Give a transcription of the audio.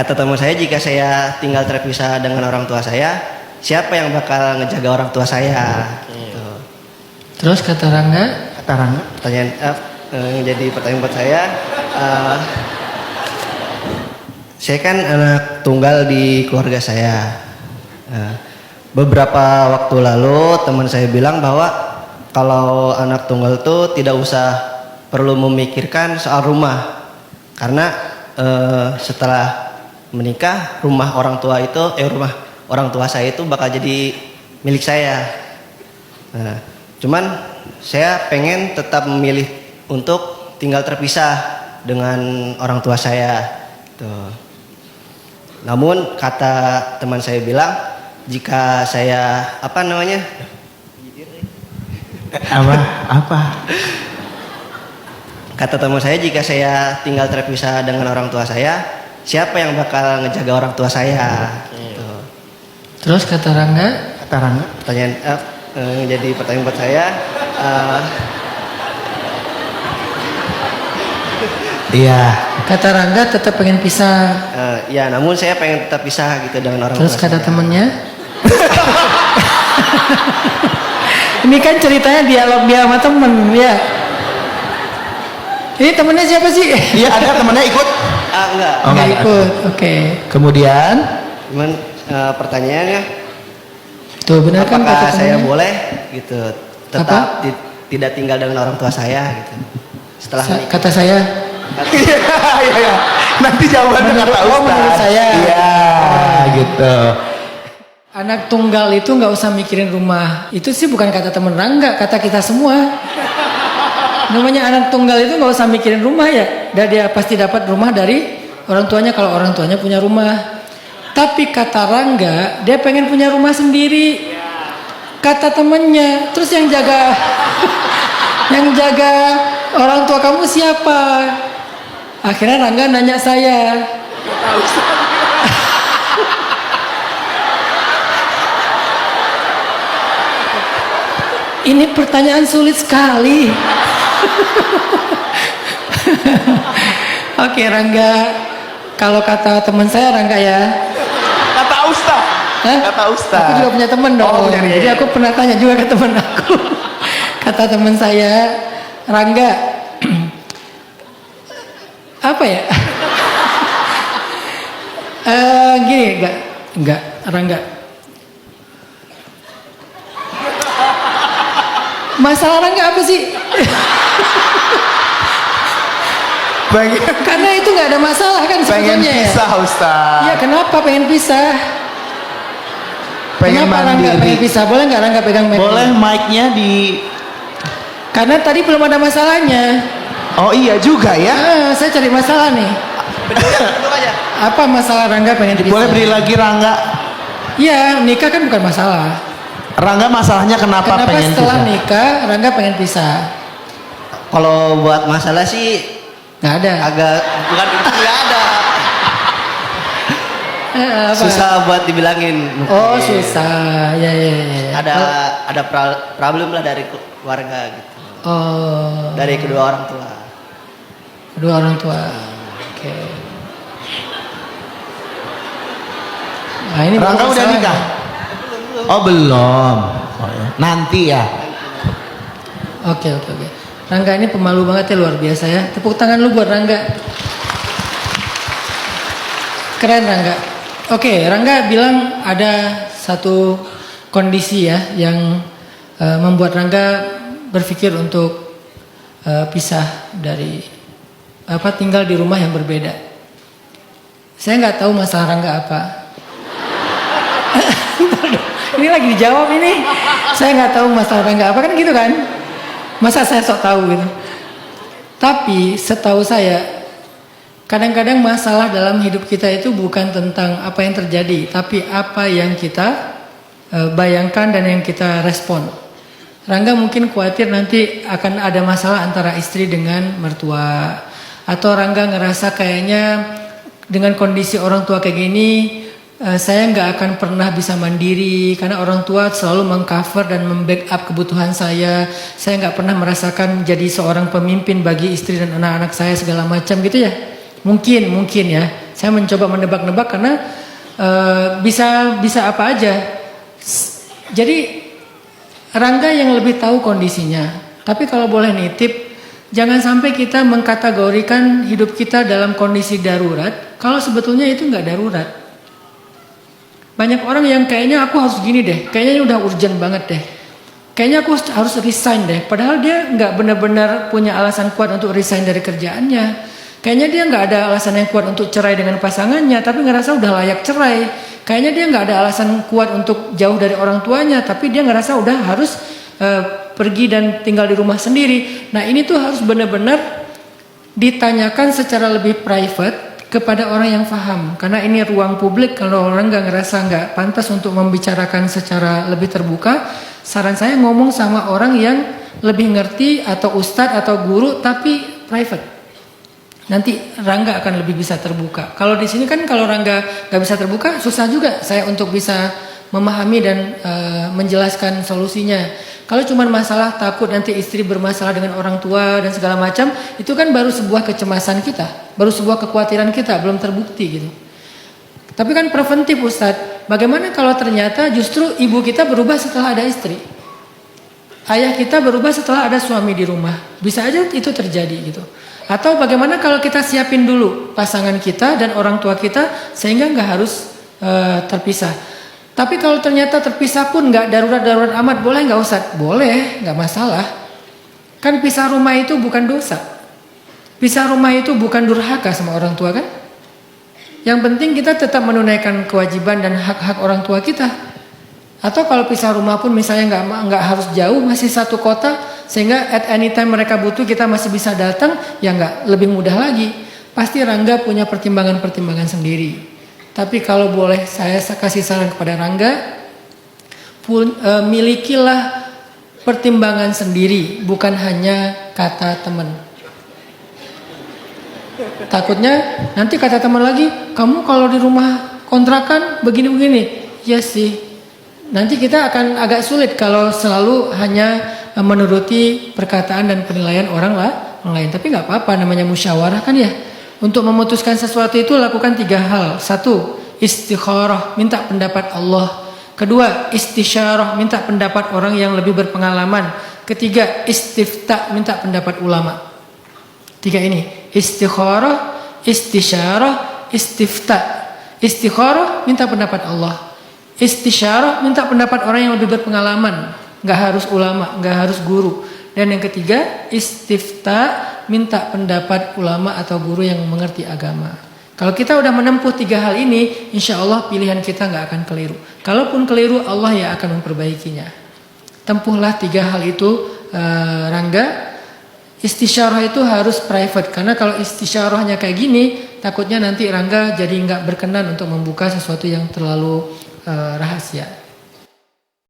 Kata teman saya, jika saya tinggal terpisah dengan orang tua saya, siapa yang bakal ngejaga orang tua saya? Gitu. Terus kata Rangga? Pertanyaan yang jadi pertanyaan buat saya kan anak tunggal di keluarga saya. Beberapa waktu lalu teman saya bilang bahwa kalau anak tunggal tuh tidak usah perlu memikirkan soal rumah, karena setelah menikah rumah orang tua saya itu bakal jadi milik saya. Cuman saya pengen tetap memilih untuk tinggal terpisah dengan orang tua saya. Tuh. Namun kata teman saya bilang, jika saya apa? Kata teman saya, jika saya tinggal terpisah dengan orang tua saya, siapa yang bakal ngejaga orang tua saya? Gitu. Terus kata Rangga? Pertanyaan yang jadi pertanyaan buat saya. Iya. Kata Rangga tetap pengen pisah. Ya, namun saya pengen tetap pisah gitu dengan orang tua. Terus kata temennya? Ini kan ceritanya dialog dia sama temen ya. Ini temennya siapa sih? Iya, ada temennya ikut? Enggak. Enggak ikut. Oke. Kemudian? Cuman pertanyaannya, Tuh benar kan kata apakah saya temennya? boleh gitu tetap tidak tinggal dengan orang tua saya gitu setelah menikah? Kata saya. Iya. Nanti jawabannya kata Ustaz. Menurut saya. Iya, gitu. Anak tunggal itu nggak usah mikirin rumah. Itu sih bukan kata temen Rangga, kata kita semua. Namanya anak tunggal itu nggak usah mikirin rumah ya. Dan dia pasti dapat rumah dari orang tuanya kalau orang tuanya punya rumah. Tapi kata Rangga, dia pengen punya rumah sendiri. Kata temennya, terus yang jaga orang tua kamu siapa? Akhirnya Rangga nanya saya. Ini pertanyaan sulit sekali. Oke Rangga, kalau kata teman saya Rangga ya. Kata Ustaz. Hah? Kata Ustaz. Aku juga punya teman dong. Oh, punya dia. Jadi aku pernah tanya juga ke teman aku. Kata teman saya, Rangga, apa ya? Gini, enggak, Rangga. Masalah Rangga apa sih? Karena itu nggak ada masalah kan sebetulnya. Pengen pisah Ustaz. Iya, kenapa pengen pisah? Pengen Kenapa Rangga mandiri. pengen pisah? Boleh nggak Rangga pegang mic? Boleh mic-nya di... Karena tadi belum ada masalahnya. Oh iya juga ya. Saya cari masalah nih. Duduk aja. Apa masalah Rangga pengen pisah? Boleh beri lagi Rangga. Iya, nikah kan bukan masalah. Rangga masalahnya kenapa pengen setelah pisah? nikah Rangga pengen pisah? Kalau buat masalah sih Nggak ada. bukan nggak ada. Apa? Susah buat dibilangin. Oh Mungkin. susah, ya. Ada problem lah dari keluarga gitu. Oh. Dari kedua orang tua. Kedua orang tua. Oke. Nah ini Rangga baru udah masalahnya. nikah? Oh belum. Oh, ya. Nanti ya. Oke. Rangga ini pemalu banget ya, luar biasa ya. Tepuk tangan lu buat Rangga. Keren Rangga. Oke, Rangga bilang ada satu kondisi ya yang membuat Rangga berpikir untuk pisah dari tinggal di rumah yang berbeda. Saya nggak tahu masalah Rangga apa. Ini lagi dijawab ini. Saya nggak tahu masalah Rangga apa, kan gitu kan? Masa saya sok tahu gitu. Tapi setahu saya, kadang-kadang masalah dalam hidup kita itu bukan tentang apa yang terjadi, tapi apa yang kita bayangkan dan yang kita respon. Rangga mungkin khawatir nanti akan ada masalah antara istri dengan mertua, atau Rangga ngerasa kayaknya dengan kondisi orang tua kayak gini, saya nggak akan pernah bisa mandiri karena orang tua selalu mengcover dan membackup kebutuhan saya. Saya nggak pernah merasakan jadi seorang pemimpin bagi istri dan anak-anak saya segala macam gitu ya. Mungkin ya. Saya mencoba menebak-nebak karena bisa apa aja. Jadi Rangga yang lebih tahu kondisinya. Tapi kalau boleh nitip, jangan sampai kita mengkategorikan hidup kita dalam kondisi darurat kalau sebetulnya itu nggak darurat. Banyak orang yang kayaknya aku harus gini deh, kayaknya udah urgent banget deh. Kayaknya aku harus resign deh. Padahal dia nggak benar-benar punya alasan kuat untuk resign dari kerjaannya. Kayaknya dia nggak ada alasan yang kuat untuk cerai dengan pasangannya, tapi ngerasa udah layak cerai. Kayaknya dia nggak ada alasan kuat untuk jauh dari orang tuanya, tapi dia ngerasa udah harus pergi dan tinggal di rumah sendiri. Nah ini tuh harus benar-benar ditanyakan secara lebih private kepada orang yang paham. Karena ini ruang publik, kalau orang nggak ngerasa nggak pantas untuk membicarakan secara lebih terbuka, saran saya ngomong sama orang yang lebih ngerti atau ustadz atau guru tapi private. Nanti Rangga akan lebih bisa terbuka. Kalau di sini kan kalau Rangga nggak bisa terbuka, susah juga saya untuk bisa memahami dan menjelaskan solusinya. Kalau cuma masalah takut nanti istri bermasalah dengan orang tua dan segala macam, itu kan baru sebuah kecemasan kita, baru sebuah kekhawatiran kita, belum terbukti gitu. Tapi kan preventif Ustadz, bagaimana kalau ternyata justru ibu kita berubah setelah ada istri? Ayah kita berubah setelah ada suami di rumah. Bisa aja itu terjadi gitu. Atau bagaimana kalau kita siapin dulu pasangan kita dan orang tua kita sehingga nggak harus terpisah. Tapi kalau ternyata terpisah pun nggak darurat amat, boleh nggak Ustadz? Boleh, nggak masalah. Kan pisah rumah itu bukan dosa. Pisah rumah itu bukan durhaka sama orang tua kan? Yang penting kita tetap menunaikan kewajiban dan hak-hak orang tua kita. Atau kalau pisah rumah pun misalnya nggak harus jauh, masih satu kota, sehingga at any time mereka butuh kita masih bisa datang, ya nggak lebih mudah lagi. Pasti Rangga punya pertimbangan-pertimbangan sendiri. Tapi kalau boleh saya kasih saran kepada Rangga, milikilah pertimbangan sendiri, bukan hanya kata teman. Takutnya nanti kata teman lagi, kamu kalau di rumah kontrakan begini-begini. Ya sih. Nanti kita akan agak sulit kalau selalu hanya menuruti perkataan dan penilaian orang lain. Tapi nggak apa-apa, namanya musyawarah kan ya. Untuk memutuskan sesuatu itu lakukan 3 hal. 1, istikharah, minta pendapat Allah. 2, istisyarah, minta pendapat orang yang lebih berpengalaman. 3, istifta, minta pendapat ulama. 3 ini, istikharah, istisyarah, istifta. Istikharah, minta pendapat Allah. Istisyarah, minta pendapat orang yang lebih berpengalaman, nggak harus ulama, nggak harus guru. Dan yang ketiga, istifta, minta pendapat ulama atau guru yang mengerti agama. Kalau kita udah menempuh 3 hal ini, insya Allah pilihan kita nggak akan keliru. Kalaupun keliru, Allah yang akan memperbaikinya. Tempuhlah 3 hal itu, Rangga. Istisyarah itu harus private, karena kalau istisyarahnya kayak gini, takutnya nanti Rangga jadi nggak berkenan untuk membuka sesuatu yang terlalu rahasia.